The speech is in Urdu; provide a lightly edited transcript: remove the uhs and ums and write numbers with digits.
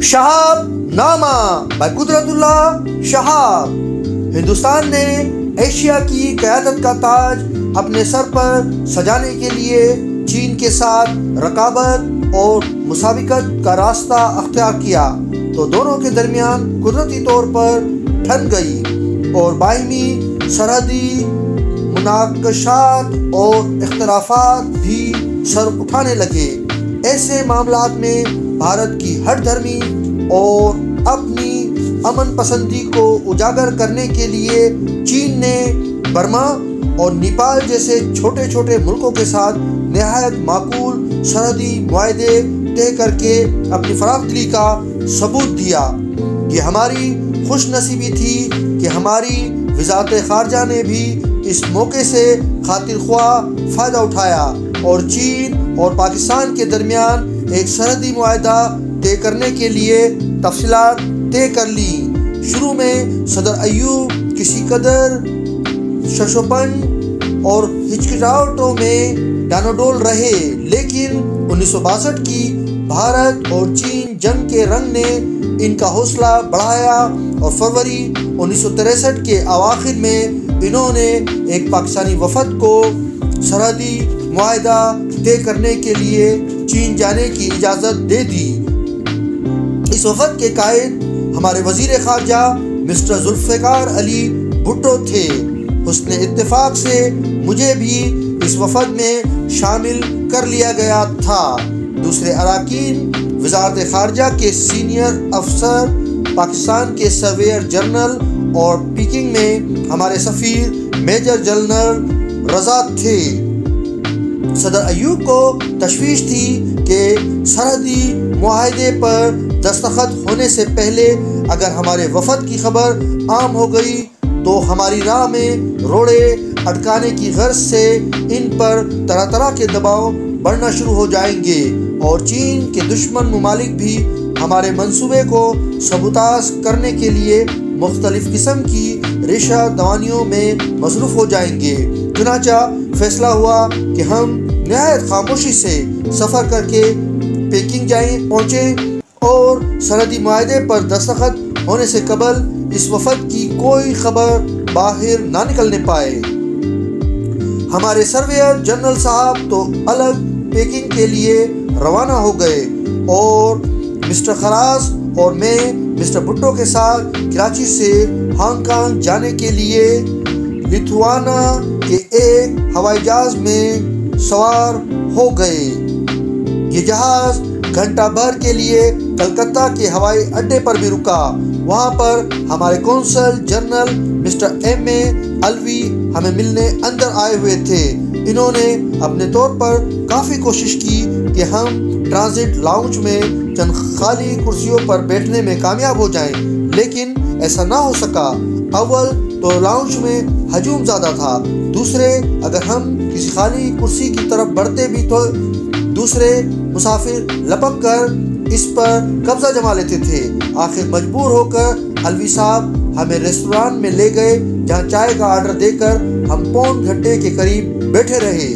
شہاب نامہ بائی قدرت اللہ شہاب۔ ہندوستان نے ایشیا کی قیادت کا تاج اپنے سر پر سجانے کے لیے چین کے ساتھ رقابت اور مسابقت کا راستہ اختیار کیا تو دونوں کے درمیان قدرتی طور پر ٹھن گئی اور باہمی سرحدی مناقشات اور اختلافات بھی سر اٹھانے لگے۔ ایسے معاملات میں بھارت کی ہٹ دھرمی اور اپنی امن پسندی کو اجاگر کرنے کے لیے چین نے برما اور نیپال جیسے چھوٹے چھوٹے ملکوں کے ساتھ نہایت معقول سرحدی معاہدے طے کر کے اپنی فراخ دلی کا ثبوت دیا۔ یہ ہماری خوش نصیبی تھی کہ ہماری وزارت خارجہ نے بھی اس موقع سے خاطر خواہ فائدہ اٹھایا اور چین اور پاکستان کے درمیان ایک سرحدی معاہدہ طے کرنے کے لیے تفصیلات طے کر لیں۔ شروع میں صدر ایوب کسی قدر ششوپن اور ہچکچاہٹوں میں ڈانوڈول رہے، لیکن 1962 کی بھارت اور چین جنگ کے رنگ نے ان کا حوصلہ بڑھایا اور فروری 1963 کے اواخر میں انہوں نے ایک پاکستانی وفد کو سرحدی معاہدہ طے کرنے کے لیے چین جانے کی اجازت دے دی۔ اس وفد کے قائد ہمارے وزیر خارجہ مسٹر ذوالفقار علی بھٹو تھے۔ حسن اتفاق سے مجھے بھی اس وفد میں شامل کر لیا گیا تھا۔ دوسرے اراکین وزارت خارجہ کے سینئر افسر پاکستان کے سرویئر جنرل اور پیکنگ میں ہمارے سفیر میجر جنرل رضا تھے۔ صدر ایوب کو تشویش تھی کہ سرحدی معاہدے پر دستخط ہونے سے پہلے اگر ہمارے وفد کی خبر عام ہو گئی تو ہماری راہ میں روڑے اٹکانے کی غرض سے ان پر طرح طرح کے دباؤ بڑھنا شروع ہو جائیں گے اور چین کے دشمن ممالک بھی ہمارے منصوبے کو سبوتاژ کرنے کے لیے مختلف قسم کی ریشہ دوانیوں میں مصروف ہو جائیں گے۔ چنانچہ فیصلہ ہوا کہ ہم نہایت خاموشی سے سفر کر کے پیکنگ پہنچیں اور سرحدی معاہدے پر دستخط ہونے سے قبل اس وفد کی کوئی خبر باہر نہ نکلنے پائے۔ ہمارے سرویئر جنرل صاحب تو الگ پیکنگ کے لیے روانہ ہو گئے اور مسٹر خراس اور میں مسٹر بھٹو کے ساتھ کراچی سے ہانگ کانگ جانے کے لیے لیتھوانا کے ایک ہوائی جہاز میں سوار ہو گئے۔ یہ جہاز گھنٹہ بھر کے لیے کلکتہ کے ہوائی اڈے پر بھی رکا۔ وہاں پر ہمارے کونسل جنرل مسٹر ایم اے الوی ہمیں ملنے اندر آئے ہوئے تھے۔ انہوں نے اپنے طور پر کافی کوشش کی کہ ہم ٹرانزٹ لاؤنج میں چند خالی کرسیوں پر بیٹھنے میں کامیاب ہو جائیں، لیکن ایسا نہ ہو سکا۔ اول تو لاؤنج میں ہجوم زیادہ تھا، دوسرے اگر ہم کسی خالی کرسی کی طرف بڑھتے بھی تو دوسرے مسافر لپک کر اس پر قبضہ جما لیتے تھے۔ آخر مجبور ہو کر الوی صاحب ہمیں ریسٹوران میں لے گئے، جہاں چائے کا آرڈر دے کر ہم پون گھنٹے کے قریب بیٹھے رہے۔